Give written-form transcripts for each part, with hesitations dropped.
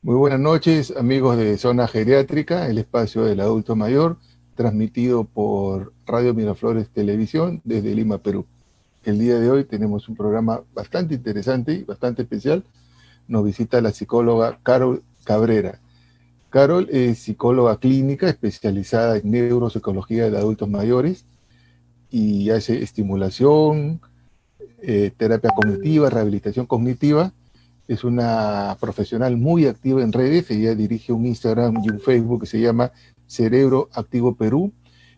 Muy buenas noches, amigos de Zona Geriátrica, el espacio del adulto mayor, transmitido por Radio Miraflores Televisión desde Lima, Perú. El día de hoy tenemos un programa bastante interesante y bastante especial. Nos visita la psicóloga Carol Cabrera. Carol es psicóloga clínica especializada en neuropsicología de adultos mayores y hace estimulación, terapia cognitiva, rehabilitación cognitiva. Es una profesional muy activa en redes. Ella dirige un Instagram y un Facebook que se llama Cerebro Activo Perú.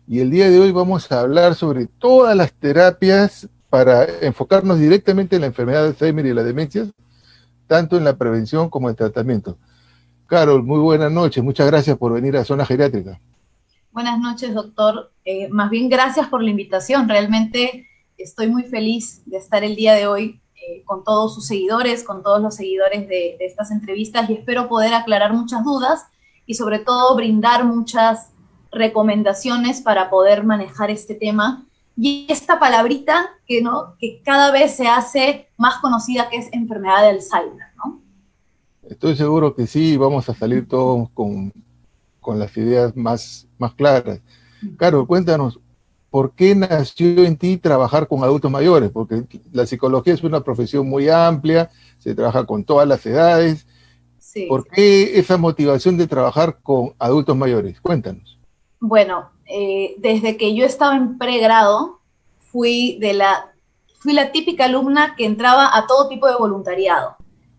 Y el día de hoy vamos a hablar sobre todas las terapias para enfocarnos directamente en la enfermedad de Alzheimer y la demencia, tanto en la prevención como en el tratamiento. Carol, muy buenas noches. Muchas gracias por venir a Zona Geriátrica. Buenas noches, doctor. Más bien, gracias por la invitación. Realmente estoy muy feliz de estar el día de hoy con todos sus seguidores, con todos los seguidores de estas entrevistas, y espero poder aclarar muchas dudas y sobre todo brindar muchas recomendaciones para poder manejar este tema y esta palabrita que cada vez se hace más conocida, que es enfermedad de Alzheimer, ¿no? Estoy seguro que sí, vamos a salir todos con las ideas más claras. Carol, cuéntanos, ¿por qué nació en ti trabajar con adultos mayores? Porque la psicología es una profesión muy amplia, se trabaja con todas las edades. Sí. ¿Por qué esa motivación de trabajar con adultos mayores? Cuéntanos. Bueno, desde que yo estaba en pregrado, fui la típica alumna que entraba a todo tipo de voluntariado.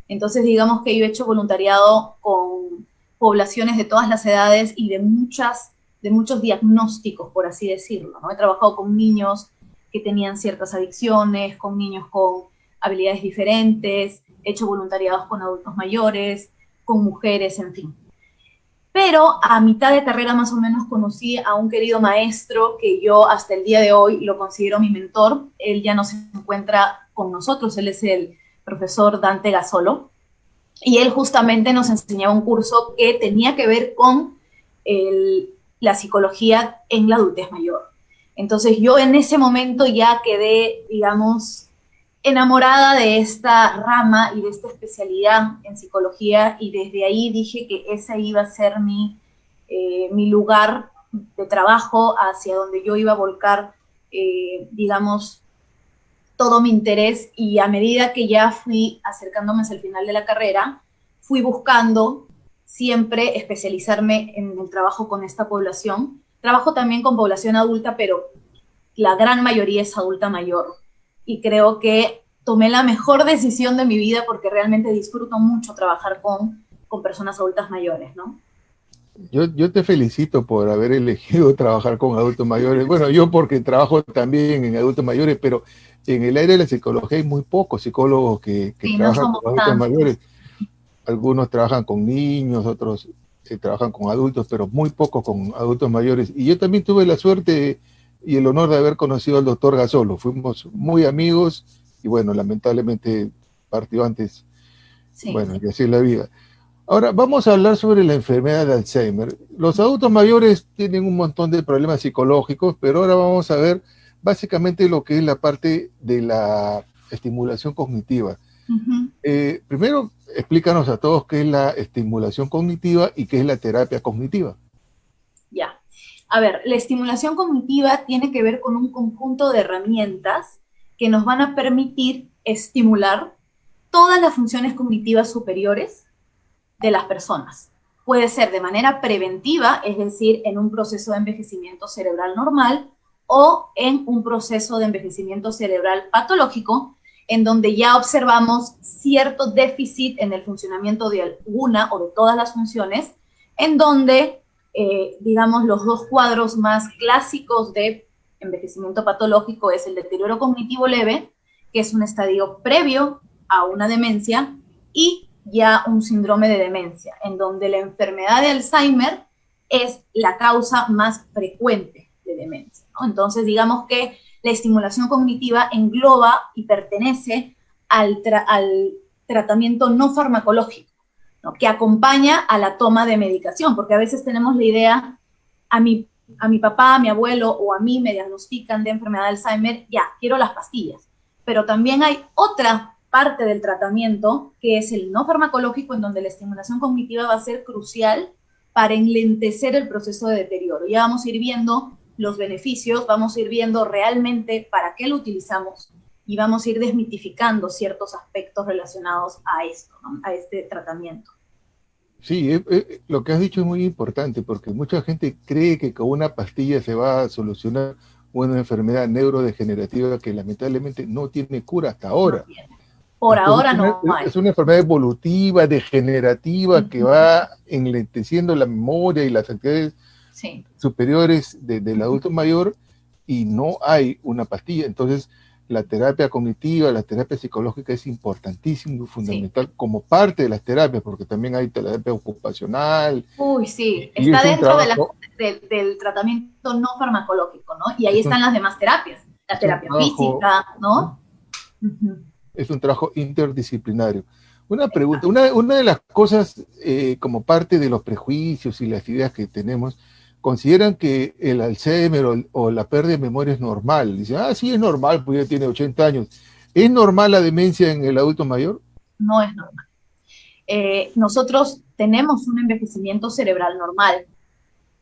Entonces, digamos que yo he hecho voluntariado con poblaciones de todas las edades y de muchos diagnósticos, por así decirlo, ¿no? He trabajado con niños que tenían ciertas adicciones, con niños con habilidades diferentes, he hecho voluntariados con adultos mayores, con mujeres, en fin. Pero a mitad de carrera más o menos conocí a un querido maestro que yo hasta el día de hoy lo considero mi mentor. Él ya no se encuentra con nosotros, él es el profesor Dante Gasolo, y él justamente nos enseñaba un curso que tenía que ver con la psicología en la adultez mayor. Entonces yo en ese momento ya quedé, digamos, enamorada de esta rama y de esta especialidad en psicología, y desde ahí dije que ese iba a ser mi lugar de trabajo, hacia donde yo iba a volcar, digamos, todo mi interés. Y a medida que ya fui acercándome hacia el final de la carrera, fui buscando siempre especializarme en el trabajo con esta población. Trabajo también con población adulta, pero la gran mayoría es adulta mayor. Y creo que tomé la mejor decisión de mi vida porque realmente disfruto mucho trabajar con personas adultas mayores, ¿no? Yo te felicito por haber elegido trabajar con adultos mayores. Bueno, yo porque trabajo también en adultos mayores, pero en el área de la psicología hay muy pocos psicólogos que Sí, no trabajan somos con adultos tantos. mayores. Algunos trabajan con niños, otros trabajan con adultos, pero muy pocos con adultos mayores. Y yo también tuve la suerte y el honor de haber conocido al doctor Gasolo. Fuimos muy amigos y bueno, lamentablemente partió antes. Sí, Bueno, y así es la vida. Ahora, vamos a hablar sobre la enfermedad de Alzheimer. Los adultos mayores tienen un montón de problemas psicológicos, pero ahora vamos a ver básicamente lo que es la parte de la estimulación cognitiva. uh-huh. Primero, explícanos a todos qué es la estimulación cognitiva y qué es la terapia cognitiva. Ya. A ver, la estimulación cognitiva tiene que ver con un conjunto de herramientas que nos van a permitir estimular todas las funciones cognitivas superiores de las personas. Puede ser de manera preventiva, es decir, en un proceso de envejecimiento cerebral normal, o en un proceso de envejecimiento cerebral patológico, en donde ya observamos cierto déficit en el funcionamiento de alguna o de todas las funciones, en donde, digamos, los dos cuadros más clásicos de envejecimiento patológico es el deterioro cognitivo leve, que es un estadio previo a una demencia, y ya un síndrome de demencia, en donde la enfermedad de Alzheimer es la causa más frecuente de demencia, ¿no? Entonces, digamos que la estimulación cognitiva engloba y pertenece al tratamiento no farmacológico, ¿no? Que acompaña a la toma de medicación, porque a veces tenemos la idea, a mi papá, a mi abuelo o a mí me diagnostican de enfermedad de Alzheimer, ya, quiero las pastillas. Pero también hay otra parte del tratamiento, que es el no farmacológico, en donde la estimulación cognitiva va a ser crucial para enlentecer el proceso de deterioro. Ya vamos a ir viendo los beneficios, vamos a ir viendo realmente para qué lo utilizamos y vamos a ir desmitificando ciertos aspectos relacionados a esto, ¿no? A este tratamiento. Sí, lo que has dicho es muy importante porque mucha gente cree que con una pastilla se va a solucionar una enfermedad neurodegenerativa que lamentablemente no tiene cura hasta No ahora. tiene. Por Entonces, ahora no hay. es una enfermedad evolutiva, degenerativa, que va enlenteciendo la memoria y las actividades Sí. superiores del adulto mayor y no hay una pastilla. Entonces, la terapia cognitiva, la terapia psicológica es importantísimo y fundamental Sí. como parte de las terapias, porque también hay terapia ocupacional. Uy, sí, Y está es un dentro trabajo, del tratamiento no farmacológico, ¿no? Y ahí es un, están las demás terapias, la es un terapia trabajo, física, ¿no? Uh-huh. es un trabajo interdisciplinario. Una pregunta, una de las cosas como parte de los prejuicios y las ideas que tenemos, consideran que el Alzheimer o la pérdida de memoria es normal. Dicen, ah, sí, es normal, pues ya tiene 80 años. ¿Es normal la demencia en el adulto mayor? No es normal. Nosotros tenemos un envejecimiento cerebral normal,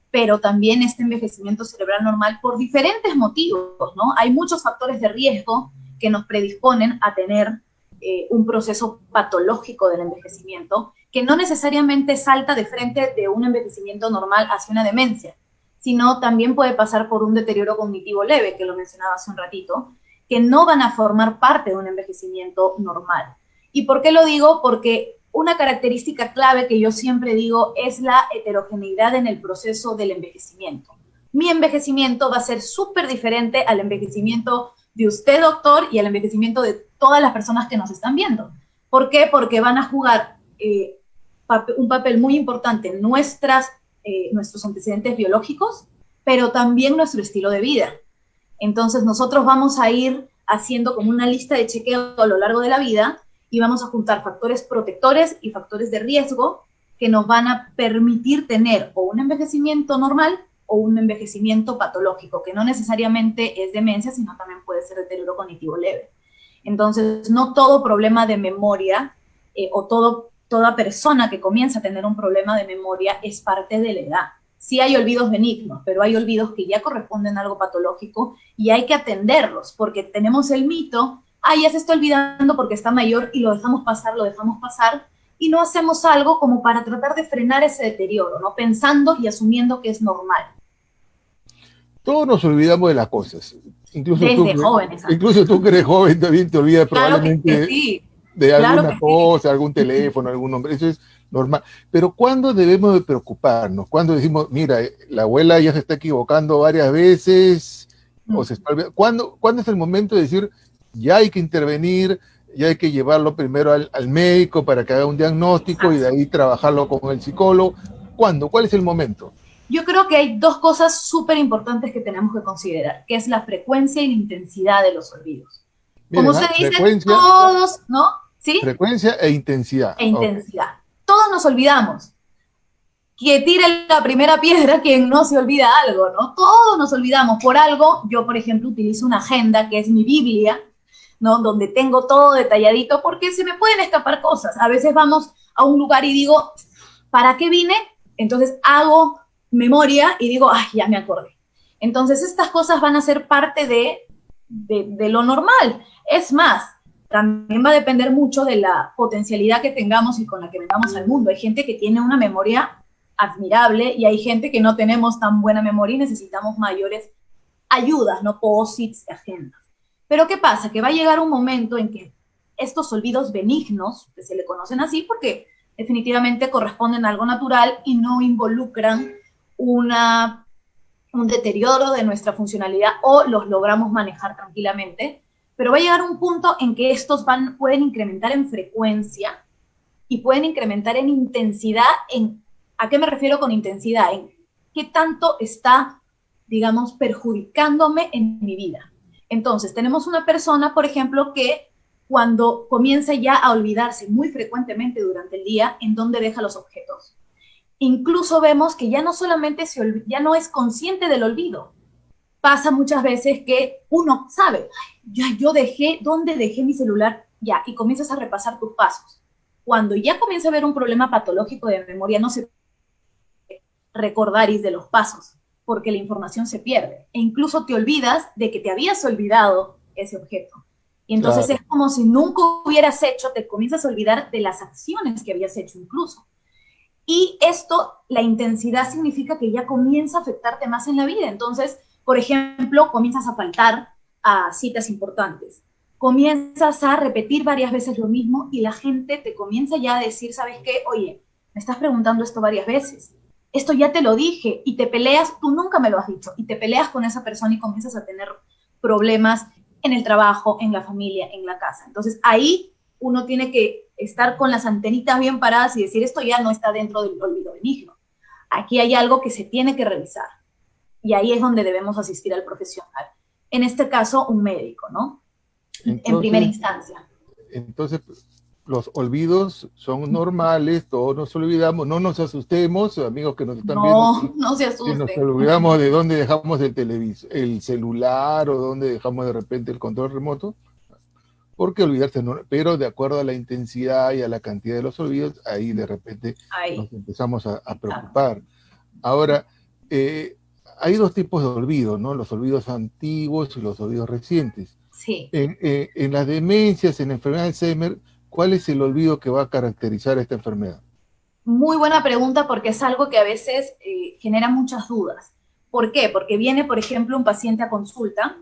pero también este envejecimiento cerebral normal por diferentes motivos, ¿no? Hay muchos factores de riesgo que nos predisponen a tener un proceso patológico del envejecimiento que no necesariamente salta de frente de un envejecimiento normal hacia una demencia, sino también puede pasar por un deterioro cognitivo leve, que lo mencionaba hace un ratito, que no van a formar parte de un envejecimiento normal. ¿Y por qué lo digo? Porque una característica clave que yo siempre digo es la heterogeneidad en el proceso del envejecimiento. Mi envejecimiento va a ser súper diferente al envejecimiento de usted, doctor, y al envejecimiento de todas las personas que nos están viendo. ¿Por qué? Porque van a jugar un papel muy importante en nuestros antecedentes biológicos, pero también nuestro estilo de vida. Entonces nosotros vamos a ir haciendo como una lista de chequeo a lo largo de la vida y vamos a juntar factores protectores y factores de riesgo que nos van a permitir tener o un envejecimiento normal o un envejecimiento patológico, que no necesariamente es demencia, sino también puede ser deterioro cognitivo leve. Entonces, no todo problema de memoria o toda persona que comienza a tener un problema de memoria es parte de la edad. Sí hay olvidos benignos, pero hay olvidos que ya corresponden a algo patológico y hay que atenderlos, porque tenemos el mito, ya se está olvidando porque está mayor y lo dejamos pasar, y no hacemos algo como para tratar de frenar ese deterioro, ¿no? Pensando y asumiendo que es normal. Todos nos olvidamos de las cosas. Desde jóvenes. Incluso tú que eres joven también te olvidas Claro probablemente que sí. de Claro alguna que cosa, sí. algún teléfono, algún nombre. Eso es normal. Pero ¿cuándo debemos de preocuparnos? ¿Cuándo decimos, mira, la abuela ya se está equivocando varias veces? O se está olvidando? ¿Cuándo es el momento de decir, ya hay que intervenir, ya hay que llevarlo primero al médico para que haga un diagnóstico y de ahí trabajarlo con el psicólogo? ¿Cuándo? ¿Cuál es el momento? Yo creo que hay dos cosas súper importantes que tenemos que considerar, que es la frecuencia y la intensidad de los olvidos. Miren, Como se dice, todos, ¿no? ¿Sí? Frecuencia e intensidad. E intensidad. Okay. Todos nos olvidamos. Que tire la primera piedra quien no se olvida algo, ¿no? Todos nos olvidamos por algo. Yo, por ejemplo, utilizo una agenda que es mi Biblia, ¿no? Donde tengo todo detalladito porque se me pueden escapar cosas. A veces vamos a un lugar y digo, ¿para qué vine? Entonces hago memoria y digo, ya me acordé. Entonces estas cosas van a ser parte de lo normal. Es más, también va a depender mucho de la potencialidad que tengamos y con la que vengamos al mundo. Hay gente que tiene una memoria admirable y hay gente que no tenemos tan buena memoria y necesitamos mayores ayudas, no post-its, agendas. Pero ¿qué pasa? Que va a llegar un momento en que estos olvidos benignos, que se le conocen así porque definitivamente corresponden a algo natural y no involucran un deterioro de nuestra funcionalidad o los logramos manejar tranquilamente, pero va a llegar un punto en que estos pueden incrementar en frecuencia y pueden incrementar en intensidad. ¿A qué me refiero con intensidad? En qué tanto está, digamos, perjudicándome en mi vida. Entonces, tenemos una persona, por ejemplo, que cuando comienza ya a olvidarse muy frecuentemente durante el día, ¿en dónde deja los objetos? Incluso vemos que ya no solamente ya no es consciente del olvido. Pasa muchas veces que uno sabe, yo ¿dónde dejé mi celular? ya, y comienzas a repasar tus pasos. Cuando ya comienza a haber un problema patológico de memoria, no se puede recordar de los pasos, porque la información se pierde, e incluso te olvidas de que te habías olvidado ese objeto. Y entonces Claro. es como si nunca hubieras hecho, te comienzas a olvidar de las acciones que habías hecho incluso. Y esto, la intensidad significa que ya comienza a afectarte más en la vida. Entonces, por ejemplo, comienzas a faltar a citas importantes, comienzas a repetir varias veces lo mismo y la gente te comienza ya a decir, ¿sabes qué? Oye, me estás preguntando esto varias veces, esto ya te lo dije, y te peleas, tú nunca me lo has dicho, y te peleas con esa persona y comienzas a tener problemas en el trabajo, en la familia, en la casa. Entonces ahí uno tiene que estar con las antenitas bien paradas y decir, esto ya no está dentro del olvido benigno. Aquí hay algo que se tiene que revisar. Y ahí es donde debemos asistir al profesional. En este caso, un médico, ¿no? En primera Entonces, instancia. entonces, los olvidos son normales, todos nos olvidamos, no nos asustemos, amigos que nos están viendo, No, no se si nos asusten. olvidamos de dónde dejamos el celular o dónde dejamos de repente el control remoto, porque olvidarse no, pero de acuerdo a la intensidad y a la cantidad de los olvidos, ahí de repente Ahí, nos empezamos a exacto. preocupar. Ahora, hay dos tipos de olvidos, ¿no? Los olvidos antiguos y los olvidos recientes. Sí. En las demencias, en la enfermedad de Alzheimer, ¿cuál es el olvido que va a caracterizar esta enfermedad? Muy buena pregunta porque es algo que a veces genera muchas dudas. ¿Por qué? Porque viene, por ejemplo, un paciente a consulta,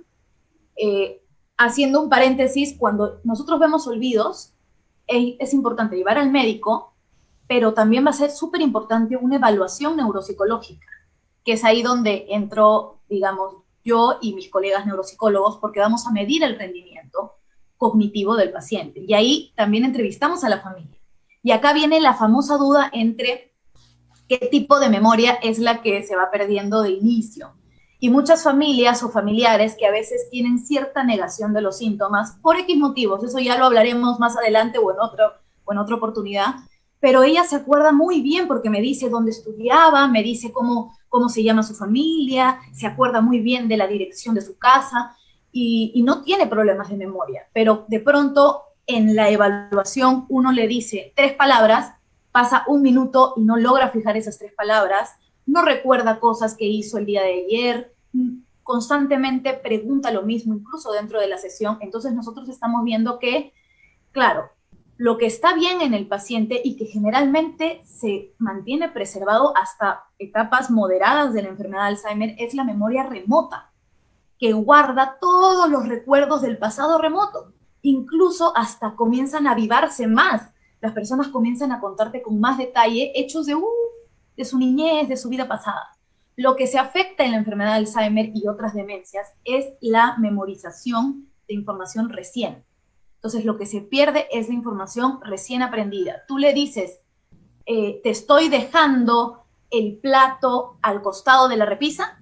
eh, haciendo un paréntesis, cuando nosotros vemos olvidos, es importante llevar al médico, pero también va a ser súper importante una evaluación neuropsicológica, que es ahí donde entro, digamos, yo y mis colegas neuropsicólogos, porque vamos a medir el rendimiento cognitivo del paciente. Y ahí también entrevistamos a la familia. Y acá viene la famosa duda entre qué tipo de memoria es la que se va perdiendo de inicio. Y muchas familias o familiares que a veces tienen cierta negación de los síntomas por X motivos, eso ya lo hablaremos más adelante o en otra oportunidad, pero ella se acuerda muy bien porque me dice dónde estudiaba, me dice cómo se llama su familia, se acuerda muy bien de la dirección de su casa y no tiene problemas de memoria, pero de pronto en la evaluación uno le dice 3 palabras, pasa un minuto y no logra fijar esas 3 palabras, no recuerda cosas que hizo el día de ayer, constantemente pregunta lo mismo, incluso dentro de la sesión. Entonces nosotros estamos viendo que, claro, lo que está bien en el paciente y que generalmente se mantiene preservado hasta etapas moderadas de la enfermedad de Alzheimer es la memoria remota, que guarda todos los recuerdos del pasado remoto. Incluso hasta comienzan a avivarse más. Las personas comienzan a contarte con más detalle hechos de su niñez, de su vida pasada. Lo que se afecta en la enfermedad de Alzheimer y otras demencias es la memorización de información recién. Entonces, lo que se pierde es la información recién aprendida. Tú le dices, te estoy dejando el plato al costado de la repisa,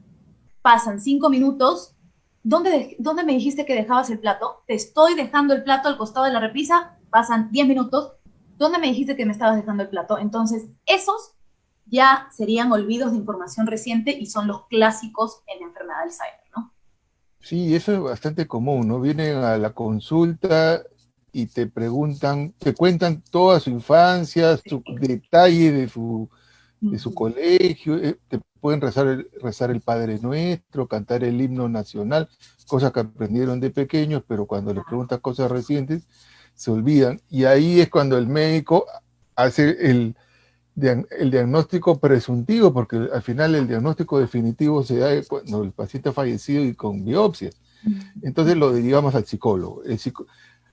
pasan 5 minutos, ¿dónde me dijiste que dejabas el plato? Te estoy dejando el plato al costado de la repisa, pasan 10 minutos, ¿dónde me dijiste que me estabas dejando el plato? Entonces, esos ya serían olvidos de información reciente y son los clásicos en la enfermedad de Alzheimer, ¿no? Sí, eso es bastante común, ¿no? Vienen a la consulta y te preguntan, te cuentan toda su infancia, su detalle de su colegio, te pueden rezar el Padre Nuestro, cantar el himno nacional, cosas que aprendieron de pequeños, pero cuando les preguntas cosas recientes, se olvidan. Y ahí es cuando el médico hace el diagnóstico presuntivo, porque al final el diagnóstico definitivo se da cuando el paciente ha fallecido y con biopsias. Entonces lo derivamos al psicólogo.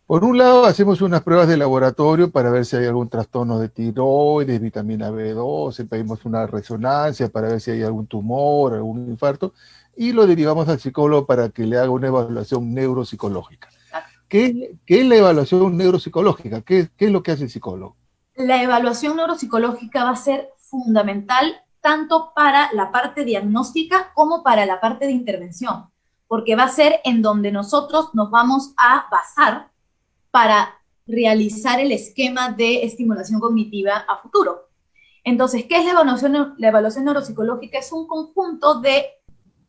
Por un lado, hacemos unas pruebas de laboratorio para ver si hay algún trastorno de tiroides, vitamina B12, pedimos una resonancia para ver si hay algún tumor, algún infarto, y lo derivamos al psicólogo para que le haga una evaluación neuropsicológica. ¿Qué es la evaluación neuropsicológica? ¿Qué es lo que hace el psicólogo? La evaluación neuropsicológica va a ser fundamental tanto para la parte diagnóstica como para la parte de intervención, porque va a ser en donde nosotros nos vamos a basar para realizar el esquema de estimulación cognitiva a futuro. Entonces, ¿qué es la evaluación? La evaluación neuropsicológica es un conjunto de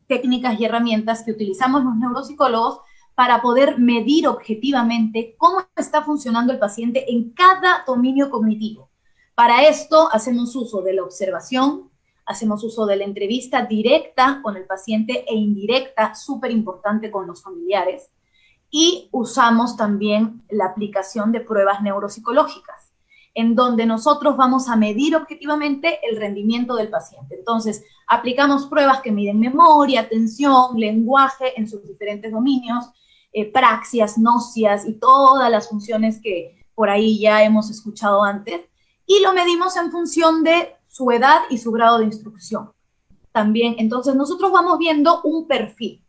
técnicas y herramientas que utilizamos los neuropsicólogos para poder medir objetivamente cómo está funcionando el paciente en cada dominio cognitivo. Para esto hacemos uso de la observación, hacemos uso de la entrevista directa con el paciente e indirecta, súper importante, con los familiares, y usamos también la aplicación de pruebas neuropsicológicas, en donde nosotros vamos a medir objetivamente el rendimiento del paciente. Entonces, aplicamos pruebas que miden memoria, atención, lenguaje en sus diferentes dominios, praxias, nocias y todas las funciones que por ahí ya hemos escuchado antes, y lo medimos en función de su edad y su grado de instrucción. También, entonces, nosotros vamos viendo un perfil.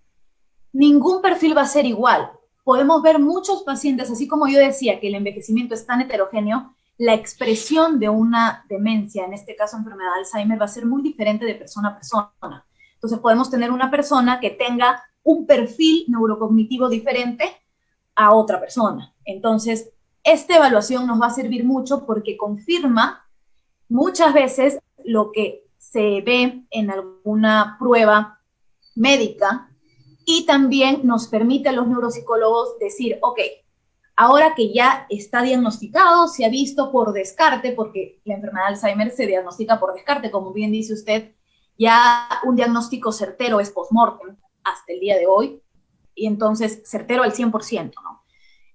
Ningún perfil va a ser igual. Podemos ver muchos pacientes, así como yo decía que el envejecimiento es tan heterogéneo, la expresión de una demencia, en este caso enfermedad de Alzheimer, va a ser muy diferente de persona a persona. Entonces podemos tener una persona que tenga un perfil neurocognitivo diferente a otra persona. Entonces, esta evaluación nos va a servir mucho porque confirma muchas veces lo que se ve en alguna prueba médica, y también nos permite a los neuropsicólogos decir, ok, ahora que ya está diagnosticado, se ha visto por descarte, porque la enfermedad de Alzheimer se diagnostica por descarte, como bien dice usted, ya un diagnóstico certero es post-mortem hasta el día de hoy, y entonces certero al 100%, ¿no?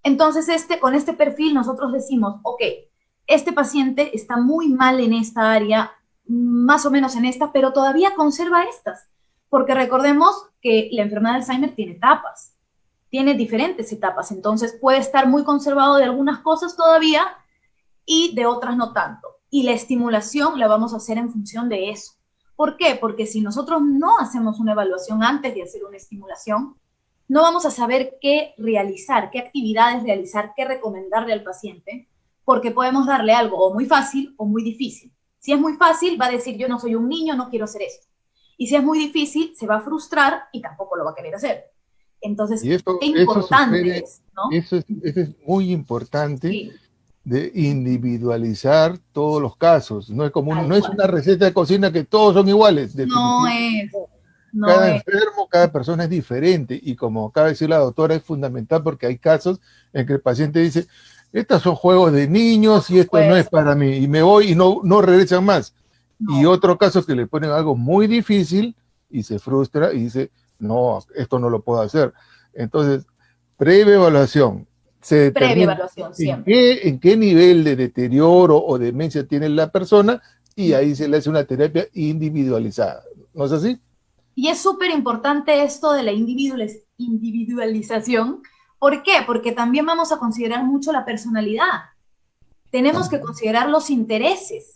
Entonces, con este perfil nosotros decimos, ok, este paciente está muy mal en esta área, más o menos en esta, pero todavía conserva estas, porque recordemos que la enfermedad de Alzheimer tiene etapas, tiene diferentes etapas, entonces puede estar muy conservado de algunas cosas todavía y de otras no tanto. Y la estimulación la vamos a hacer en función de eso. ¿Por qué? Porque si nosotros no hacemos una evaluación antes de hacer una estimulación, no vamos a saber qué realizar, qué actividades realizar, qué recomendarle al paciente, porque podemos darle algo o muy fácil o muy difícil. Si es muy fácil, va a decir, yo no soy un niño, no quiero hacer esto. Y si es muy difícil, se va a frustrar y tampoco lo va a querer hacer. Entonces, Y qué eso importante sugiere, es, ¿no? eso es muy importante, Sí, de individualizar todos los casos. No es como tal no es cual. una receta de cocina que todos son iguales, No definitivamente. es, no Cada es. enfermo, cada persona es diferente y como acaba de decir la doctora, es fundamental porque hay casos en que el paciente dice, estos son juegos de Por niños y esto no es supuesto, para mí y me voy y no regresan más. Y no. otro caso que le ponen algo muy difícil y se frustra y dice, no, esto no lo puedo hacer. Entonces, previa evaluación, se Previa determina evaluación siempre. en qué nivel de deterioro o demencia tiene la persona y ahí se le hace una terapia individualizada. ¿No es así? Y es súper importante esto de la individualización. ¿Por qué? Porque también vamos a considerar mucho la personalidad. Tenemos que considerar los intereses.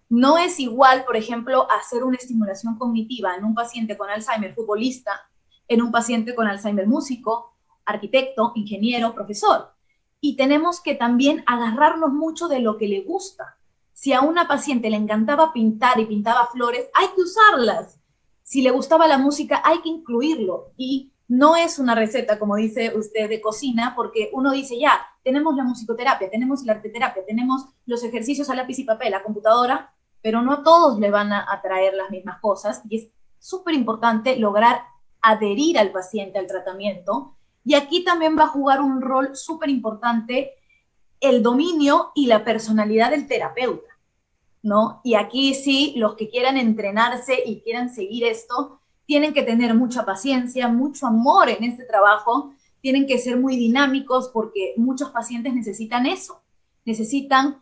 No es igual, por ejemplo, hacer una estimulación cognitiva en un paciente con Alzheimer futbolista, en un paciente con Alzheimer músico, arquitecto, ingeniero, profesor. Y tenemos que también agarrarnos mucho de lo que le gusta. Si a una paciente le encantaba pintar y pintaba flores, hay que usarlas. Si le gustaba la música, hay que incluirlo. Y no es una receta, como dice usted, de cocina, porque uno dice, ya, tenemos la musicoterapia, tenemos la arteterapia, tenemos los ejercicios a lápiz y papel, la computadora, pero no a todos le van a atraer las mismas cosas y es súper importante lograr adherir al paciente al tratamiento. Y aquí también va a jugar un rol súper importante el dominio y la personalidad del terapeuta, ¿no? Y aquí sí, los que quieran entrenarse y quieran seguir esto, tienen que tener mucha paciencia, mucho amor en este trabajo, tienen que ser muy dinámicos porque muchos pacientes necesitan eso, necesitan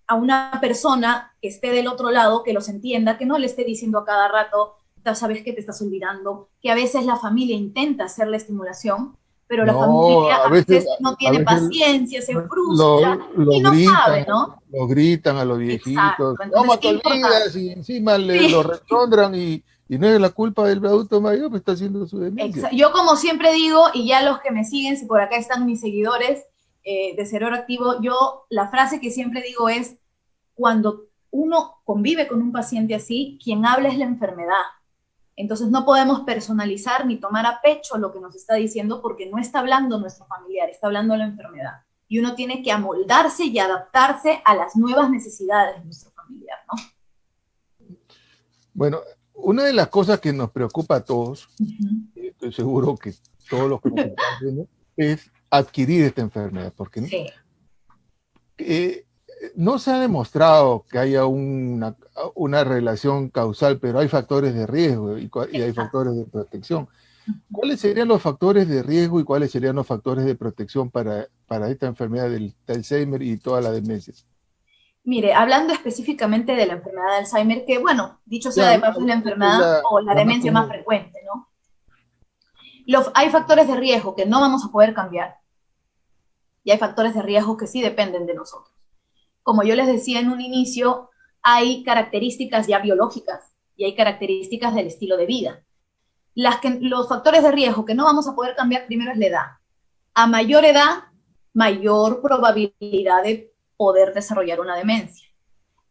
a una persona que esté del otro lado, que los entienda, que no le esté diciendo a cada rato, sabes que te estás olvidando, que a veces la familia intenta hacer la estimulación, pero la No, familia a veces no a tiene veces paciencia, se frustra y no sabe, ¿no? lo gritan a los viejitos, Exacto, entonces ¿cómo te qué importante. olvidas? Y encima lo Sí, retondran y no es la culpa del adulto mayor que está haciendo su demencia. yo como siempre digo, y ya los que me siguen, si por acá están mis seguidores de Cerebro Activo, yo la frase que siempre digo es, cuando uno convive con un paciente así, quien habla es la enfermedad. Entonces no podemos personalizar ni tomar a pecho lo que nos está diciendo porque no está hablando nuestro familiar, está hablando la enfermedad. Y uno tiene que amoldarse y adaptarse a las nuevas necesidades de nuestro familiar, ¿no? Bueno, una de las cosas que nos preocupa a todos, Uh -huh. estoy seguro que todos los que nos están viendo, es adquirir esta enfermedad, porque Sí, eh, no se ha demostrado que haya una relación causal, pero hay factores de riesgo y hay exacto. factores de protección. ¿Cuáles serían los factores de riesgo y cuáles serían los factores de protección para esta enfermedad del Alzheimer y todas las demencias? Mire, hablando específicamente de la enfermedad de Alzheimer, que bueno, dicho sea Ya de paso, es la hablemos de enfermedad o la la más demencia más común. frecuente, ¿no? Hay factores de riesgo que no vamos a poder cambiar y hay factores de riesgo que sí dependen de nosotros. Como yo les decía en un inicio, hay características ya biológicas y hay características del estilo de vida. Los factores de riesgo que no vamos a poder cambiar primero es la edad. A mayor edad, mayor probabilidad de poder desarrollar una demencia.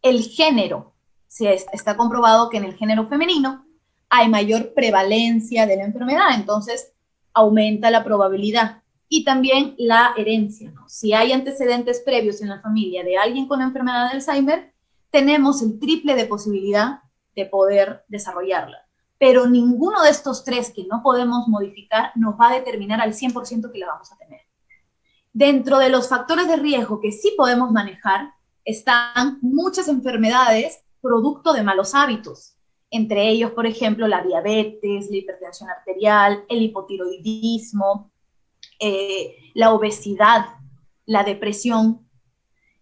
El género, está comprobado que en el género femenino hay mayor prevalencia de la enfermedad, entonces aumenta la probabilidad. Y también la herencia, ¿no? Si hay antecedentes previos en la familia de alguien con enfermedad de Alzheimer, tenemos el triple de posibilidad de poder desarrollarla. Pero ninguno de estos tres que no podemos modificar nos va a determinar al 100% que la vamos a tener. Dentro de los factores de riesgo que sí podemos manejar están muchas enfermedades producto de malos hábitos. Entre ellos, por ejemplo, la diabetes, la hipertensión arterial, el hipotiroidismo, la obesidad, la depresión.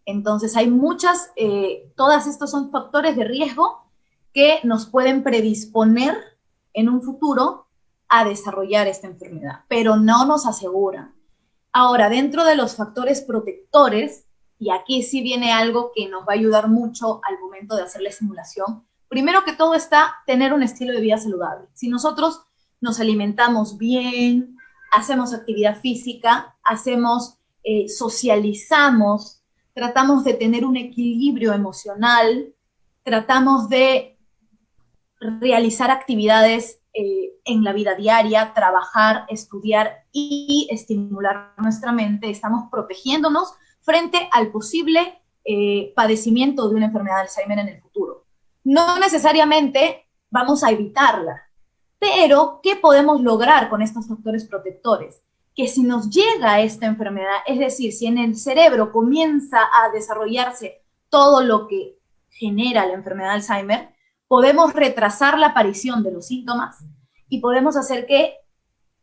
Entonces, hay todas estos son factores de riesgo que nos pueden predisponer en un futuro a desarrollar esta enfermedad, pero no nos aseguran. Ahora, dentro de los factores protectores, y aquí sí viene algo que nos va a ayudar mucho al momento de hacer la simulación, primero que todo está tener un estilo de vida saludable. Si nosotros nos alimentamos bien, hacemos actividad física, socializamos, tratamos de tener un equilibrio emocional, tratamos de realizar actividades en la vida diaria, trabajar, estudiar y estimular nuestra mente, estamos protegiéndonos frente al posible padecimiento de una enfermedad de Alzheimer en el futuro. No necesariamente vamos a evitarla, pero ¿qué podemos lograr con estos factores protectores? Que si nos llega esta enfermedad, es decir, si en el cerebro comienza a desarrollarse todo lo que genera la enfermedad de Alzheimer, podemos retrasar la aparición de los síntomas y podemos hacer que,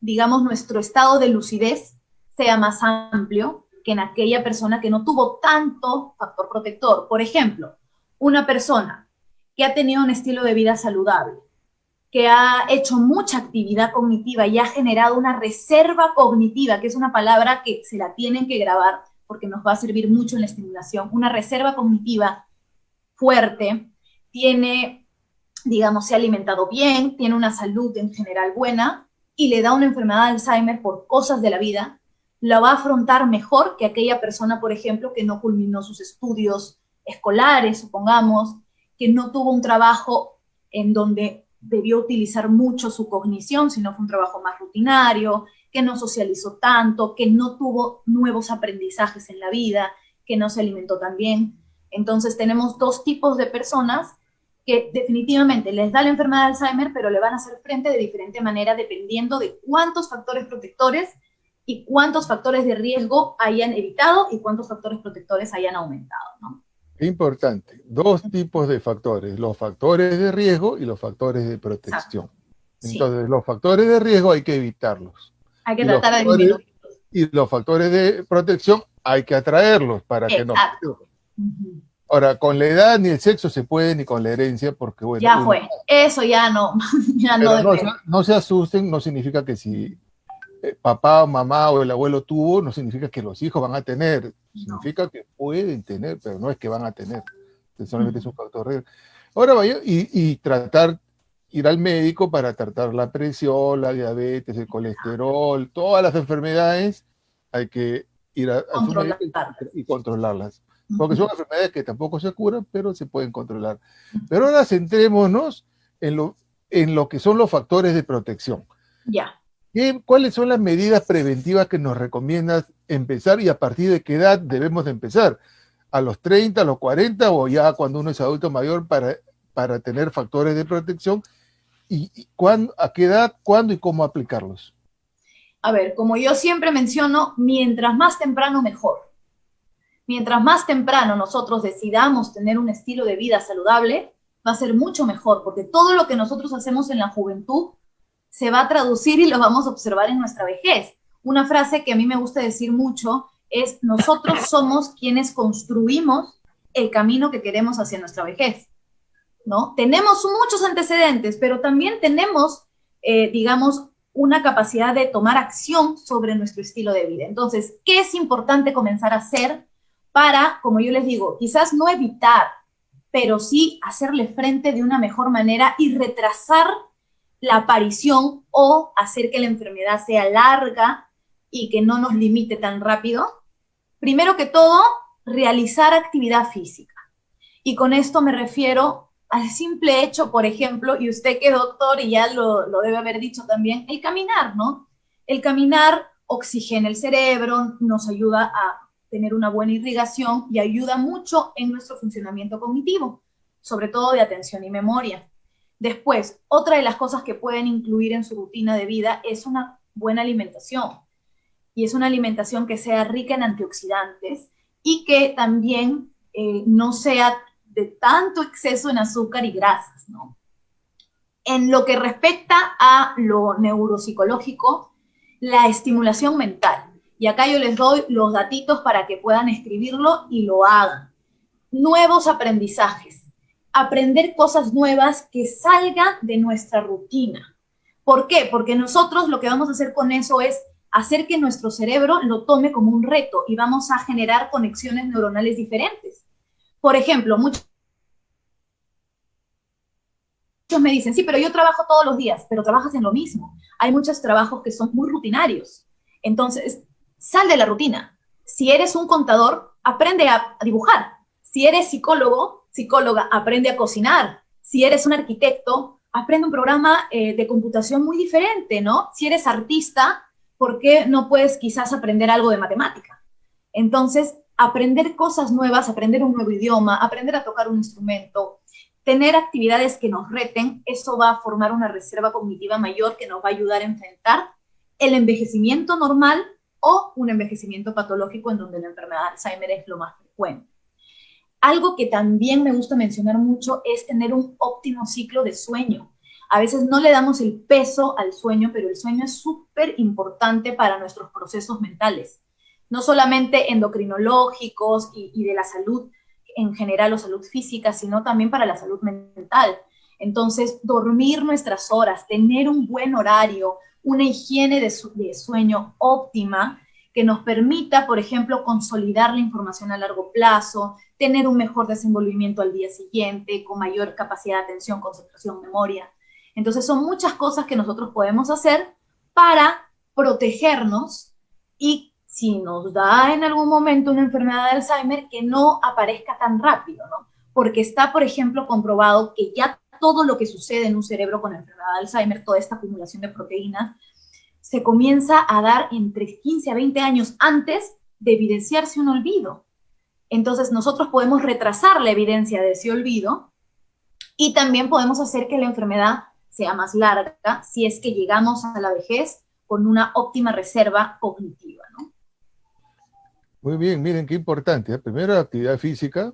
digamos, nuestro estado de lucidez sea más amplio que en aquella persona que no tuvo tanto factor protector. Por ejemplo, una persona que ha tenido un estilo de vida saludable, que ha hecho mucha actividad cognitiva y ha generado una reserva cognitiva, que es una palabra que se la tienen que grabar porque nos va a servir mucho en la estimulación, una reserva cognitiva fuerte, digamos, se ha alimentado bien, tiene una salud en general buena y le da una enfermedad de Alzheimer por cosas de la vida, la va a afrontar mejor que aquella persona, por ejemplo, que no culminó sus estudios escolares, supongamos, que no tuvo un trabajo en donde debió utilizar mucho su cognición, sino fue un trabajo más rutinario, que no socializó tanto, que no tuvo nuevos aprendizajes en la vida, que no se alimentó tan bien. Entonces tenemos dos tipos de personas que definitivamente les da la enfermedad de Alzheimer, pero le van a hacer frente de diferente manera dependiendo de cuántos factores protectores y cuántos factores de riesgo hayan evitado y cuántos factores protectores hayan aumentado, ¿no? Importante, dos tipos de factores, los factores de riesgo y los factores de Exacto. protección. Sí, Entonces, los factores de riesgo hay que evitarlos. hay que Y los tratar de factores, disminuir. y los factores de protección hay que atraerlos para que no. Exacto. Uh-huh. Ahora, con la edad ni el sexo se puede, ni con la herencia, porque bueno, Ya fue. Eso ya no, ya no pero depende. no se asusten, no significa que si papá o mamá o el abuelo tuvo, no significa que los hijos van a tener, No. significa que pueden tener, pero no es que van a tener, solamente es Uh-huh. un factor real. Ahora vaya y tratar, ir al médico para tratar la presión, la diabetes, el colesterol, todas las enfermedades, hay que ir a su médico Controlarlas. y controlarlas. Porque son Uh-huh. enfermedades que tampoco se curan, pero se pueden controlar. Pero ahora centrémonos en lo que son los factores de protección. Ya. ¿Cuáles son las medidas preventivas que nos recomiendas empezar y a partir de qué edad debemos de empezar? ¿A los 30, a los 40 o ya cuando uno es adulto mayor para tener factores de protección? ¿Y a qué edad, cuándo y cómo aplicarlos? A ver, como yo siempre menciono, mientras más temprano mejor. Mientras más temprano nosotros decidamos tener un estilo de vida saludable, va a ser mucho mejor, porque todo lo que nosotros hacemos en la juventud se va a traducir y lo vamos a observar en nuestra vejez. Una frase que a mí me gusta decir mucho es: nosotros somos quienes construimos el camino que queremos hacia nuestra vejez, ¿no? Tenemos muchos antecedentes, pero también tenemos, digamos, una capacidad de tomar acción sobre nuestro estilo de vida. Entonces, ¿qué es importante comenzar a hacer para, como yo les digo, quizás no evitar, pero sí hacerle frente de una mejor manera y retrasar la aparición o hacer que la enfermedad sea larga y que no nos limite tan rápido? Primero que todo, realizar actividad física. Y con esto me refiero al simple hecho, por ejemplo, y usted que es doctor y ya lo debe haber dicho también, el caminar, ¿no? El caminar oxigena el cerebro, nos ayuda a tener una buena irrigación y ayuda mucho en nuestro funcionamiento cognitivo, sobre todo de atención y memoria. Después, otra de las cosas que pueden incluir en su rutina de vida es una buena alimentación. Y es una alimentación que sea rica en antioxidantes y que también no sea de tanto exceso en azúcar y grasas, ¿no? En lo que respecta a lo neuropsicológico, la estimulación mental. Y acá yo les doy los datitos para que puedan escribirlo y lo hagan. Nuevos aprendizajes. Aprender cosas nuevas que salgan de nuestra rutina. ¿Por qué? Porque nosotros lo que vamos a hacer con eso es hacer que nuestro cerebro lo tome como un reto y vamos a generar conexiones neuronales diferentes. Por ejemplo, muchos me dicen, sí, pero yo trabajo todos los días, pero trabajas en lo mismo. Hay muchos trabajos que son muy rutinarios. Entonces, sal de la rutina. Si eres un contador, aprende a dibujar. Si eres psicólogo, psicóloga, aprende a cocinar. Si eres un arquitecto, aprende un programa de computación muy diferente, ¿no? Si eres artista, ¿por qué no puedes quizás aprender algo de matemática? Entonces, aprender cosas nuevas, aprender un nuevo idioma, aprender a tocar un instrumento, tener actividades que nos reten, eso va a formar una reserva cognitiva mayor que nos va a ayudar a enfrentar el envejecimiento normal o un envejecimiento patológico en donde la enfermedad de Alzheimer es lo más frecuente. Algo que también me gusta mencionar mucho es tener un óptimo ciclo de sueño. A veces no le damos el peso al sueño, pero el sueño es súper importante para nuestros procesos mentales, no solamente endocrinológicos y de la salud en general o salud física, sino también para la salud mental. Entonces, dormir nuestras horas, tener un buen horario, una higiene de sueño óptima que nos permita, por ejemplo, consolidar la información a largo plazo, tener un mejor desenvolvimiento al día siguiente, con mayor capacidad de atención, concentración, memoria. Entonces, son muchas cosas que nosotros podemos hacer para protegernos y si nos da en algún momento una enfermedad de Alzheimer, que no aparezca tan rápido, ¿no? Porque está, por ejemplo, comprobado que ya todo lo que sucede en un cerebro con enfermedad de Alzheimer, toda esta acumulación de proteínas, se comienza a dar entre 15 a 20 años antes de evidenciarse un olvido. Entonces, nosotros podemos retrasar la evidencia de ese olvido y también podemos hacer que la enfermedad sea más larga si es que llegamos a la vejez con una óptima reserva cognitiva, ¿no? Muy bien, miren qué importante, ¿eh? Primero la actividad física,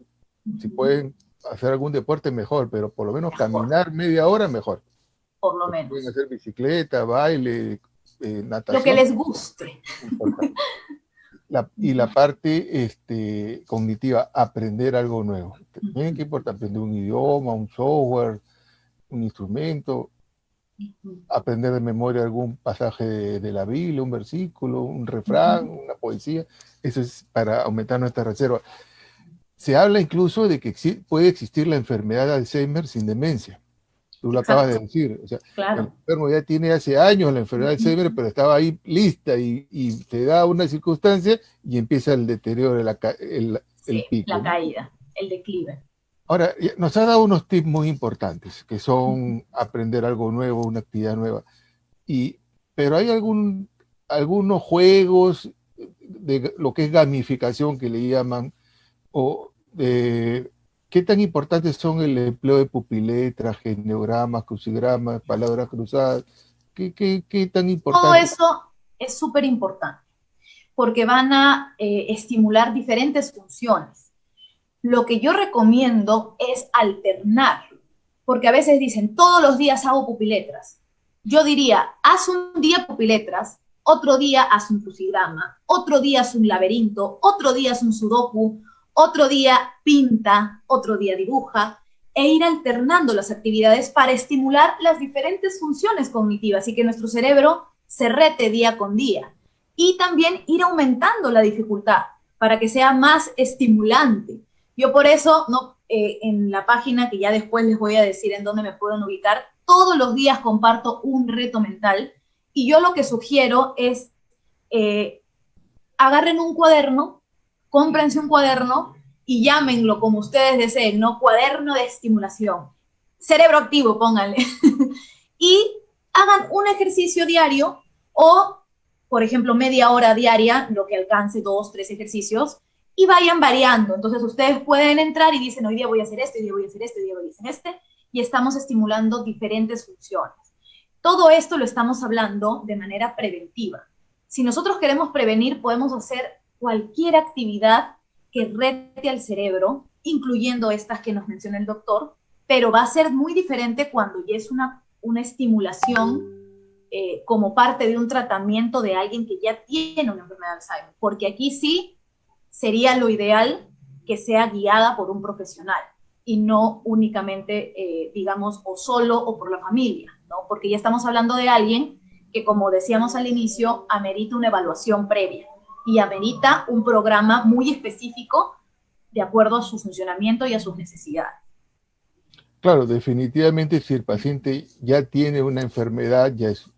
si pueden hacer algún deporte mejor, pero por lo menos Mejor, caminar media hora mejor. por lo Pueden menos. hacer bicicleta, baile, Lo que natación, les guste. importante. Y la parte cognitiva, aprender algo nuevo. Miren qué importante, aprender un idioma, un software, un instrumento, aprender de memoria algún pasaje de la Biblia, un versículo, un refrán, una poesía. Eso es para aumentar nuestra reserva. Se habla incluso de que puede existir la enfermedad de Alzheimer sin demencia. Tú lo acabas de Exacto, decir. O sea, el claro. enfermo ya tiene hace años la enfermedad de Alzheimer, pero estaba ahí lista y te da una circunstancia y empieza el deterioro, el Sí, pico, la ¿no? caída, el declive. Ahora, nos ha dado unos tips muy importantes, que son aprender algo nuevo, una actividad nueva. Pero hay algunos juegos de lo que es gamificación que le llaman, o qué tan importantes son el empleo de pupiletras, geniogramas, crucigramas, palabras cruzadas, qué tan Todo importante. eso es súper importante, porque van a estimular diferentes funciones. Lo que yo recomiendo es alternar, porque a veces dicen, todos los días hago pupiletras. Yo diría, haz un día pupiletras, otro día haz un crucigrama, otro día haz un laberinto, otro día haz un sudoku, otro día pinta, otro día dibuja, e ir alternando las actividades para estimular las diferentes funciones cognitivas y que nuestro cerebro se rete día con día. Y también ir aumentando la dificultad para que sea más estimulante. Yo por eso, no, en la página, que ya después les voy a decir en dónde me pueden ubicar, todos los días comparto un reto mental y yo lo que sugiero es agarren un cuaderno, cómprense un cuaderno y llámenlo como ustedes deseen, ¿no? Cuaderno de estimulación. Cerebro activo, pónganle. Y hagan un ejercicio diario o, por ejemplo, media hora diaria, lo que alcance 2, 3 ejercicios, y vayan variando. Entonces ustedes pueden entrar y dicen, hoy día voy a hacer este, hoy día voy a hacer este, hoy día voy a hacer este, y estamos estimulando diferentes funciones. Todo esto lo estamos hablando de manera preventiva. Si nosotros queremos prevenir, podemos hacer cualquier actividad que rete al cerebro, incluyendo estas que nos menciona el doctor, pero va a ser muy diferente cuando ya es una estimulación como parte de un tratamiento de alguien que ya tiene una enfermedad de Alzheimer, porque aquí sí sería lo ideal que sea guiada por un profesional y no únicamente, digamos, o solo o por la familia, ¿no? Porque ya estamos hablando de alguien que, como decíamos al inicio, amerita una evaluación previa y amerita un programa muy específico de acuerdo a su funcionamiento y a sus necesidades. Claro, definitivamente si el paciente ya tiene una enfermedad, ya es,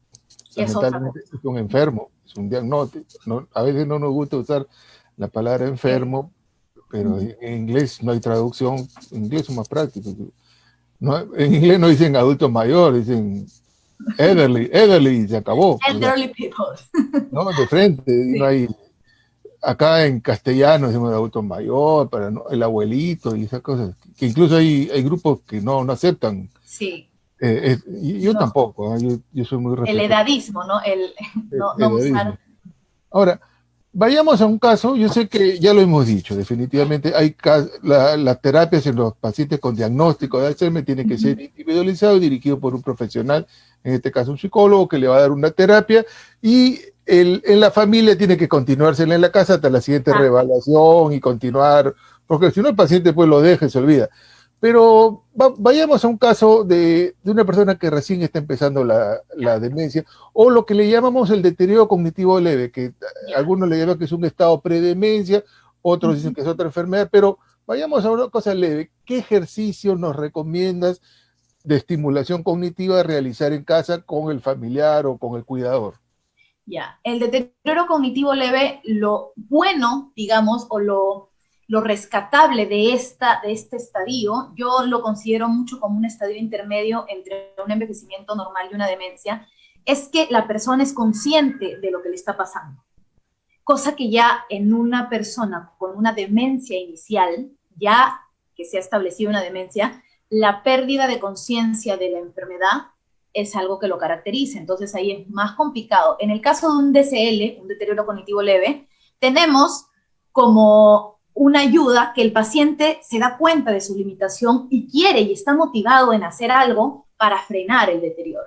lamentablemente es un enfermo, es un diagnóstico. ¿No? A veces no nos gusta usar la palabra enfermo, pero en inglés no hay traducción, en inglés es más práctico. No, en inglés no dicen adulto mayor, dicen elderly, se acabó. Elderly people. No, de frente, sí. No hay, acá en castellano decimos adulto mayor, para no, el abuelito y esas cosas, que incluso hay grupos que no aceptan. Sí. Yo no, tampoco, yo soy muy respetuoso. El edadismo, ¿no? No usar. Ahora, vayamos a un caso, yo sé que ya lo hemos dicho, definitivamente hay las terapias en los pacientes con diagnóstico de Alzheimer tienen que ser individualizado y dirigido por un profesional, en este caso un psicólogo que le va a dar una terapia y en la familia tiene que continuársela en la casa hasta la siguiente reevaluación y continuar, porque si no el paciente pues lo deja y se olvida. Pero vayamos a un caso de una persona que recién está empezando la demencia, o lo que le llamamos el deterioro cognitivo leve, que algunos le llaman que es un estado predemencia, otros dicen que es otra enfermedad, pero vayamos a una cosa leve. ¿Qué ejercicio nos recomiendas de estimulación cognitiva realizar en casa con el familiar o con el cuidador? Ya, el deterioro cognitivo leve, lo bueno, digamos, o lo rescatable de este estadio, yo lo considero mucho como un estadio intermedio entre un envejecimiento normal y una demencia, es que la persona es consciente de lo que le está pasando. Cosa que ya en una persona con una demencia inicial, ya que se ha establecido una demencia, la pérdida de conciencia de la enfermedad es algo que lo caracteriza, entonces ahí es más complicado. En el caso de un DCL, un deterioro cognitivo leve, tenemos como una ayuda que el paciente se da cuenta de su limitación y quiere y está motivado en hacer algo para frenar el deterioro.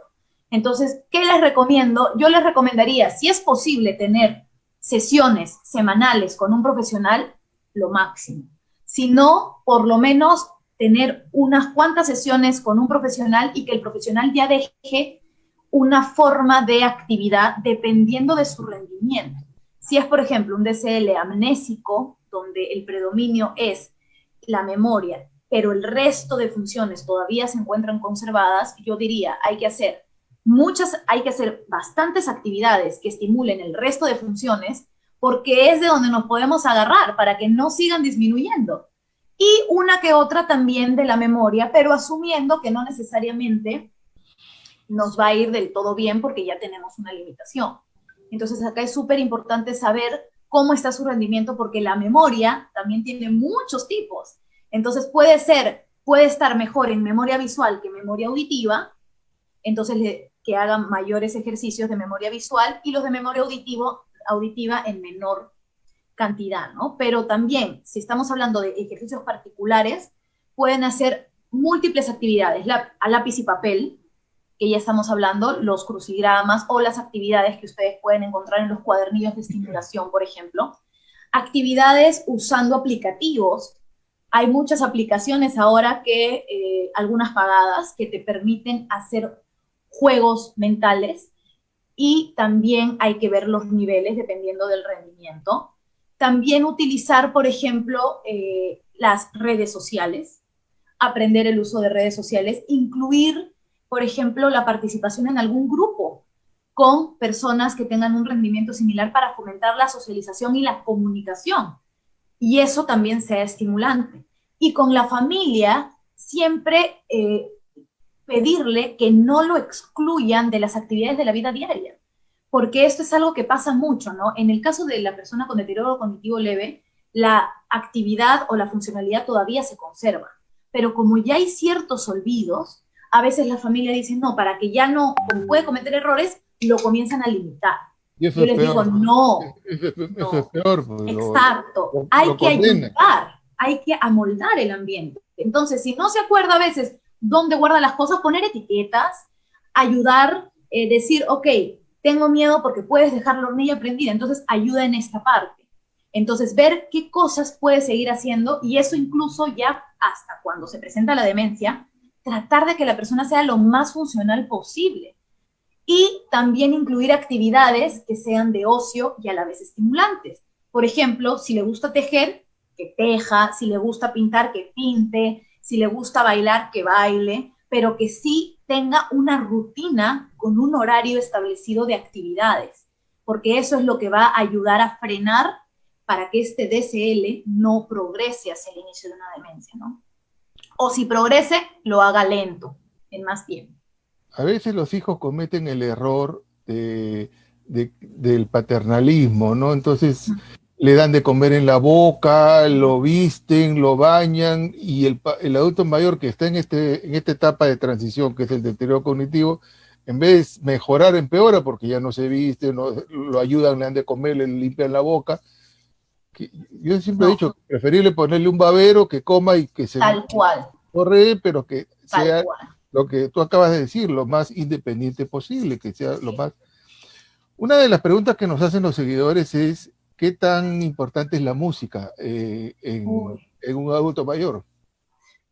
Entonces, ¿qué les recomiendo? Yo les recomendaría, si es posible, tener sesiones semanales con un profesional, lo máximo. Si no, por lo menos tener unas cuantas sesiones con un profesional y que el profesional ya deje una forma de actividad dependiendo de su rendimiento. Si es, por ejemplo, un DCL amnésico, donde el predominio es la memoria, pero el resto de funciones todavía se encuentran conservadas, yo diría, hay que hacer bastantes actividades que estimulen el resto de funciones, porque es de donde nos podemos agarrar para que no sigan disminuyendo. Y una que otra también de la memoria, pero asumiendo que no necesariamente nos va a ir del todo bien porque ya tenemos una limitación. Entonces acá es súper importante saber cómo está su rendimiento porque la memoria también tiene muchos tipos. Entonces puede estar mejor en memoria visual que en memoria auditiva, entonces que hagan mayores ejercicios de memoria visual y los de memoria auditiva en menor cantidad, ¿no? Pero también, si estamos hablando de ejercicios particulares, pueden hacer múltiples actividades, a lápiz y papel, que ya estamos hablando, los crucigramas o las actividades que ustedes pueden encontrar en los cuadernillos de estimulación, por ejemplo. Actividades usando aplicativos. Hay muchas aplicaciones ahora que, algunas pagadas, que te permiten hacer juegos mentales y también hay que ver los niveles dependiendo del rendimiento. También utilizar, por ejemplo, las redes sociales, aprender el uso de redes sociales, incluir, por ejemplo, la participación en algún grupo con personas que tengan un rendimiento similar para fomentar la socialización y la comunicación. Y eso también sea estimulante. Y con la familia, siempre pedirle que no lo excluyan de las actividades de la vida diaria, porque esto es algo que pasa mucho, ¿no? En el caso de la persona con deterioro cognitivo leve, la actividad o la funcionalidad todavía se conserva, pero como ya hay ciertos olvidos, a veces la familia dice, no, para que ya no puede cometer errores, lo comienzan a limitar. Y eso Yo es les digo, peor. no, Eso es peor. Pues, exacto, hay que condena. ayudar, hay que amoldar el ambiente. Entonces, si no se acuerda a veces dónde guarda las cosas, poner etiquetas, ayudar, decir, ok, tengo miedo porque puedes dejar la hornilla prendida, entonces ayuda en esta parte. Entonces, ver qué cosas puedes seguir haciendo, y eso incluso ya hasta cuando se presenta la demencia, tratar de que la persona sea lo más funcional posible. Y también incluir actividades que sean de ocio y a la vez estimulantes. Por ejemplo, si le gusta tejer, que teja, si le gusta pintar, que pinte, si le gusta bailar, que baile, pero que sí tenga una rutina con un horario establecido de actividades, porque eso es lo que va a ayudar a frenar para que este DCL no progrese hacia el inicio de una demencia, ¿no? O si progrese, lo haga lento, en más tiempo. A veces los hijos cometen el error del paternalismo, ¿no? Entonces le dan de comer en la boca, lo visten, lo bañan, y el adulto mayor que está en esta etapa de transición, que es el deterioro cognitivo, en vez de mejorar, empeora, porque ya no se viste, no, lo ayudan, le dan de comer, le limpian la boca. Yo siempre he dicho, preferible ponerle un babero que coma y que se tal cual, corre, pero que sea tal cual. lo que tú acabas de decir, lo más independiente posible, que sea lo más... Una de las preguntas que nos hacen los seguidores es, ¿qué tan importante es la música en un adulto mayor?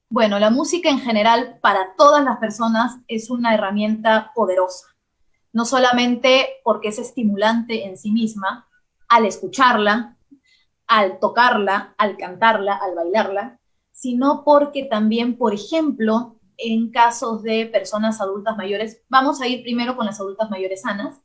Bueno, la música en general para todas las personas es una herramienta poderosa, no solamente porque es estimulante en sí misma, al escucharla, al tocarla, al cantarla, al bailarla, sino porque también, por ejemplo, en casos de personas adultas mayores, vamos a ir primero con las adultas mayores sanas,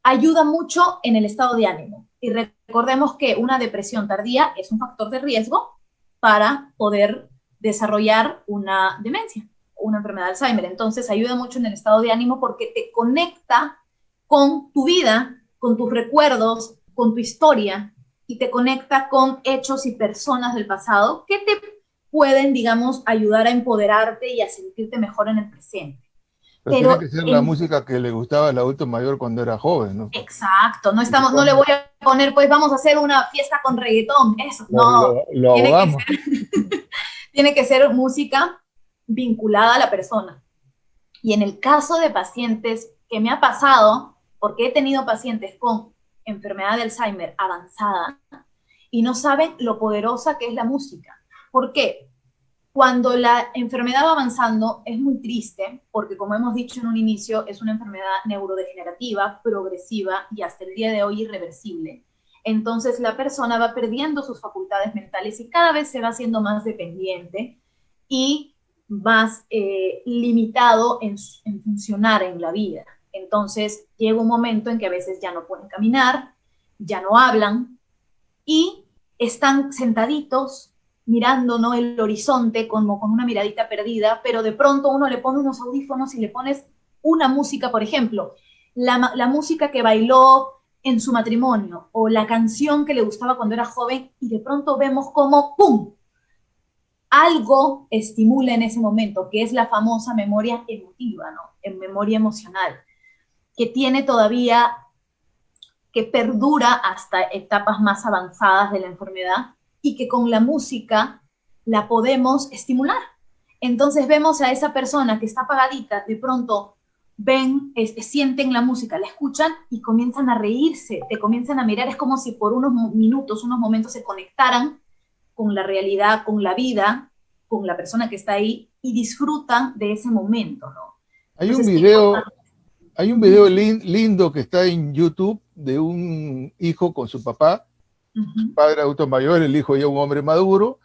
ayuda mucho en el estado de ánimo. Y recordemos que una depresión tardía es un factor de riesgo para poder desarrollar una demencia, una enfermedad de Alzheimer. Entonces ayuda mucho en el estado de ánimo porque te conecta con tu vida, con tus recuerdos, con tu historia, y te conecta con hechos y personas del pasado que te pueden, digamos, ayudar a empoderarte y a sentirte mejor en el presente. Pero tiene que ser la música que le gustaba al adulto mayor cuando era joven, ¿no? Exacto, no le voy a poner, pues vamos a hacer una fiesta con reggaetón, eso, no. Lo ahogamos. Tiene que ser música vinculada a la persona. Y en el caso de pacientes que me ha pasado, porque he tenido pacientes con enfermedad de Alzheimer avanzada y no saben lo poderosa que es la música. ¿Por qué? Cuando la enfermedad va avanzando es muy triste, porque como hemos dicho en un inicio, es una enfermedad neurodegenerativa, progresiva y hasta el día de hoy irreversible. Entonces la persona va perdiendo sus facultades mentales y cada vez se va haciendo más dependiente y más limitado en funcionar en la vida. Entonces llega un momento en que a veces ya no pueden caminar, ya no hablan y están sentaditos mirando, ¿no?, el horizonte como con una miradita perdida, pero de pronto uno le pone unos audífonos y le pones una música, por ejemplo, la música que bailó en su matrimonio o la canción que le gustaba cuando era joven, y de pronto vemos como ¡pum!, algo estimula en ese momento, que es la famosa memoria emotiva, ¿no? En memoria emocional, que tiene todavía, que perdura hasta etapas más avanzadas de la enfermedad y que con la música la podemos estimular. Entonces vemos a esa persona que está apagadita, de pronto ven, sienten la música, la escuchan y comienzan a reírse, te comienzan a mirar, es como si por unos minutos, unos momentos se conectaran con la realidad, con la vida, con la persona que está ahí y disfrutan de ese momento, ¿no? Hay un Entonces, video, hay un video lindo que está en YouTube de un hijo con su papá, padre adulto mayor, el hijo ya un hombre maduro,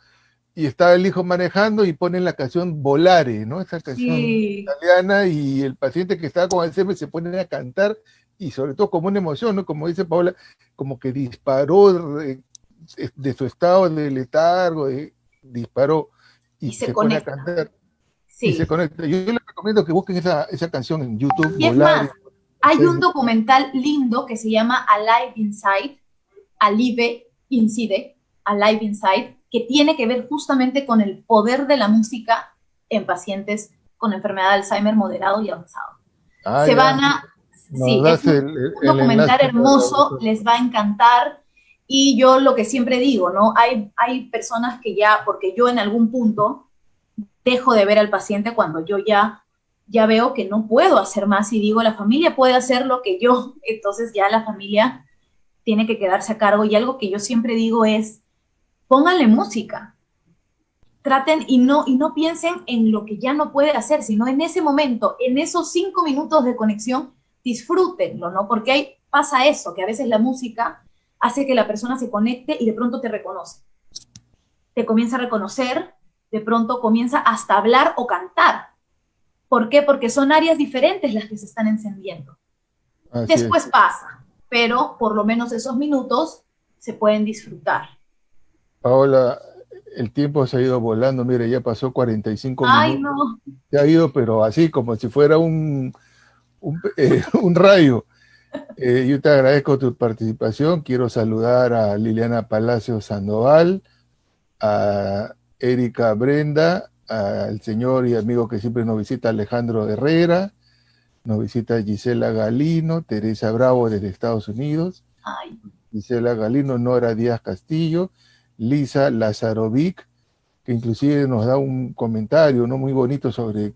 y está el hijo manejando y ponen la canción Volare, ¿no? Esa canción sí, italiana, y el paciente que está con Alzheimer se pone a cantar, y sobre todo como una emoción, ¿no? Como dice Paola, como que disparó de su estado de letargo, disparó y y se se pone a conecta, cantar y se sí. conecta. Yo les recomiendo que busquen esa canción en YouTube, Y es más, Volare, hay un Facebook. documental lindo que se llama Alive Inside, Alive Inside, Alive Inside, que tiene que ver justamente con el poder de la música en pacientes con enfermedad de Alzheimer moderado y avanzado. Ah, Se van ya, a, nos sí, es das un el enlace documental para hermoso, buscar. les va a encantar. Y yo lo que siempre digo, ¿no? Hay personas que ya, porque yo en algún punto dejo de ver al paciente cuando yo ya veo que no puedo hacer más y digo, la familia puede hacer lo que yo, entonces ya la familia tiene que quedarse a cargo. Y algo que yo siempre digo es, pónganle música, traten y no piensen en lo que ya no puede hacer, sino en ese momento, en esos 5 minutos de conexión, disfrútenlo, ¿no? Porque pasa eso, que a veces la música hace que la persona se conecte y de pronto te reconoce. Te comienza a reconocer, de pronto comienza hasta a hablar o cantar. ¿Por qué? Porque son áreas diferentes las que se están encendiendo. Así Después es. pasa, pero por lo menos esos minutos se pueden disfrutar. Paola, el tiempo se ha ido volando, mire, ya pasó 45 Ay, minutos, no. se ha ido, pero así como si fuera un rayo. Yo te agradezco tu participación, quiero saludar a Liliana Palacio Sandoval, a Erika Brenda, al señor y amigo que siempre nos visita Alejandro Herrera, nos visita Gisela Galino, Teresa Bravo desde Estados Unidos, Ay, Gisela Galino, Nora Díaz Castillo, Lisa Lazarovic, que inclusive nos da un comentario, ¿no?, muy bonito sobre,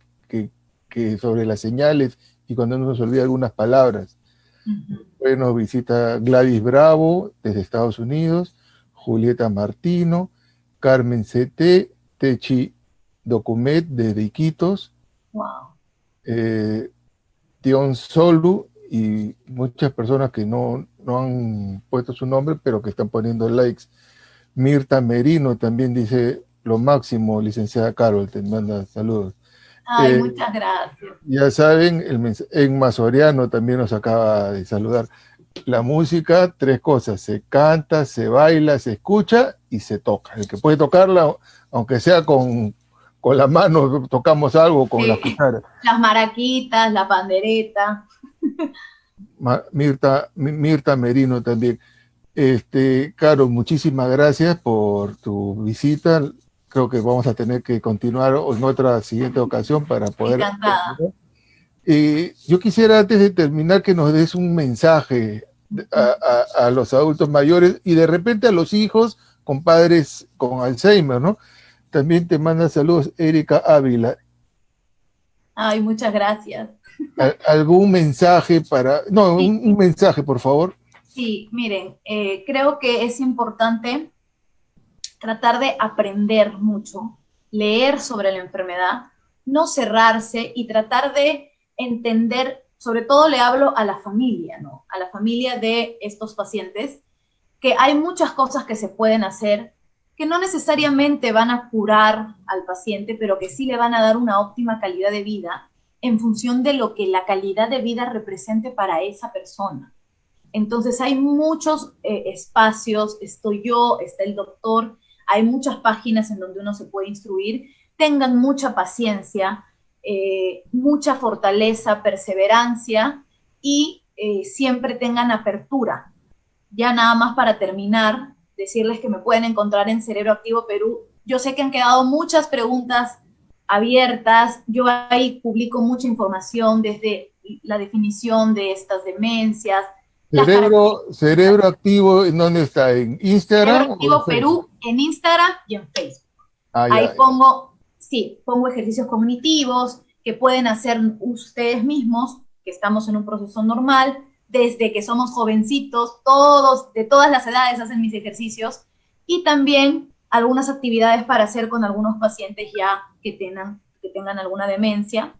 sobre las señales y cuando no nos olvida algunas palabras. Después nos visita Gladys Bravo desde Estados Unidos, Julieta Martino, Carmen CT, Techi Documet desde Iquitos, wow. Tion Solu y muchas personas que no han puesto su nombre, pero que están poniendo likes. Mirta Merino también dice lo máximo, licenciada Carol, te manda saludos. Ay, Eh, muchas gracias. ya saben, Enma Soriano también nos acaba de saludar. La música, tres cosas: se canta, se baila, se escucha y se toca. El que puede tocarla, aunque sea con la mano, tocamos algo con las Sí, cucharas. las maraquitas, la pandereta. Mirta Merino también. Caro, muchísimas gracias por tu visita. Creo que vamos a tener que continuar en otra siguiente ocasión para poder Encantada. terminar. Yo quisiera, antes de terminar, que nos des un mensaje a los adultos mayores y de repente a los hijos con padres con Alzheimer, ¿no? También te manda saludos Erika Ávila. Ay, muchas gracias. ¿Algún mensaje para... No, Sí, un mensaje, por favor. sí, miren, creo que es importante tratar de aprender mucho, leer sobre la enfermedad, no cerrarse y tratar de entender, sobre todo le hablo a la familia, ¿no? A la familia de estos pacientes, que hay muchas cosas que se pueden hacer que no necesariamente van a curar al paciente, pero que sí le van a dar una óptima calidad de vida en función de lo que la calidad de vida represente para esa persona. Entonces hay muchos espacios, estoy yo, está el doctor, hay muchas páginas en donde uno se puede instruir. Tengan mucha paciencia, mucha fortaleza, perseverancia y siempre tengan apertura. Ya nada más para terminar, decirles que me pueden encontrar en Cerebro Activo Perú Yo sé que han quedado muchas preguntas abiertas. Yo ahí publico mucha información desde la definición de estas demencias, las características. Cerebro activo, ¿en dónde está? ¿En Cerebro Instagram o en Activo Facebook? Perú en Instagram y en Facebook. Ah, Ahí ya. pongo, sí, pongo ejercicios cognitivos que pueden hacer ustedes mismos, que estamos en un proceso normal, desde que somos jovencitos, todos, de todas las edades hacen mis ejercicios, y también algunas actividades para hacer con algunos pacientes ya que tengan alguna demencia.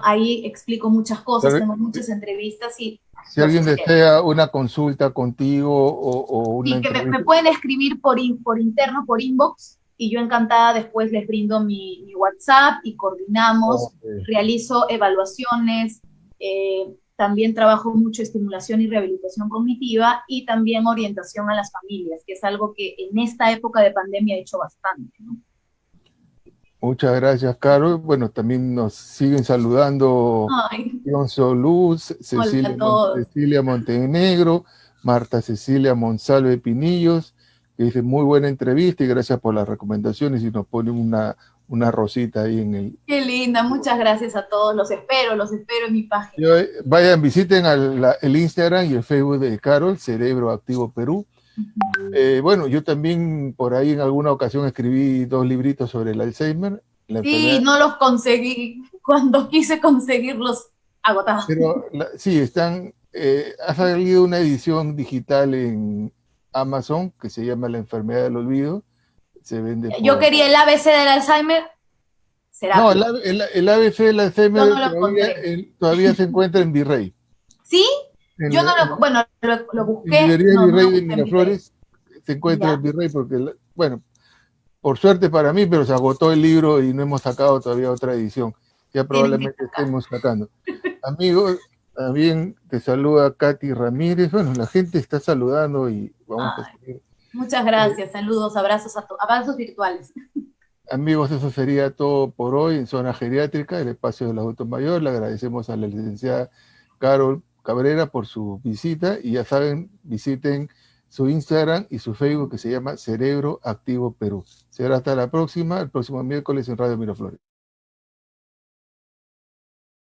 Ahí explico muchas cosas, tengo muchas entrevistas y Si los alguien espero. desea una consulta contigo o una Sí, que me entrevista. pueden escribir por interno, por inbox, y yo encantada después les brindo mi WhatsApp y coordinamos, Ok. realizo evaluaciones, también trabajo mucho estimulación y rehabilitación cognitiva y también orientación a las familias, que es algo que en esta época de pandemia he hecho bastante, ¿no? Muchas gracias, Caro. Bueno, también nos siguen saludando Ay, Alonso Luz, hola a todos. Cecilia Montenegro, Marta Cecilia Monsalve Pinillos, que dice muy buena entrevista y gracias por las recomendaciones y nos ponen una rosita ahí en el... Qué linda, muchas gracias a todos, los espero en mi página. Vayan, visiten el Instagram y el Facebook de Carol, Cerebro Activo Perú. Bueno, yo también por ahí en alguna ocasión escribí 2 libritos sobre el Alzheimer, la Sí, enfermedad. no los conseguí, cuando quise conseguirlos, agotados. Pero sí, ha salido una edición digital en Amazon que se llama La enfermedad del olvido. Se vende Yo por... quería el ABC del Alzheimer, No, Serapio. el ABC del Yo Alzheimer no lo encontré. todavía se encuentra en Virrey. ¿Sí? En, Yo no la- lo, en- bueno, lo en busqué, librería no, no Virrey lo de busqué en Virrey. Miraflores se encuentra en Ya, Virrey porque, bueno, por suerte para mí, pero se agotó el libro y no hemos sacado todavía otra edición. Ya tienen que probablemente sacar. estemos sacando. Amigos, también te saluda Katy Ramírez. Bueno, la gente está saludando y vamos a Ay, seguir. muchas gracias, saludos, abrazos, abrazos virtuales. Amigos, eso sería todo por hoy en Zona Geriátrica, el espacio del adulto mayor. Le agradecemos a la licenciada Carol Cabrera por su visita y ya saben, visiten su Instagram y su Facebook que se llama Cerebro Activo Perú. Será hasta la próxima, el próximo miércoles en Radio Miraflores.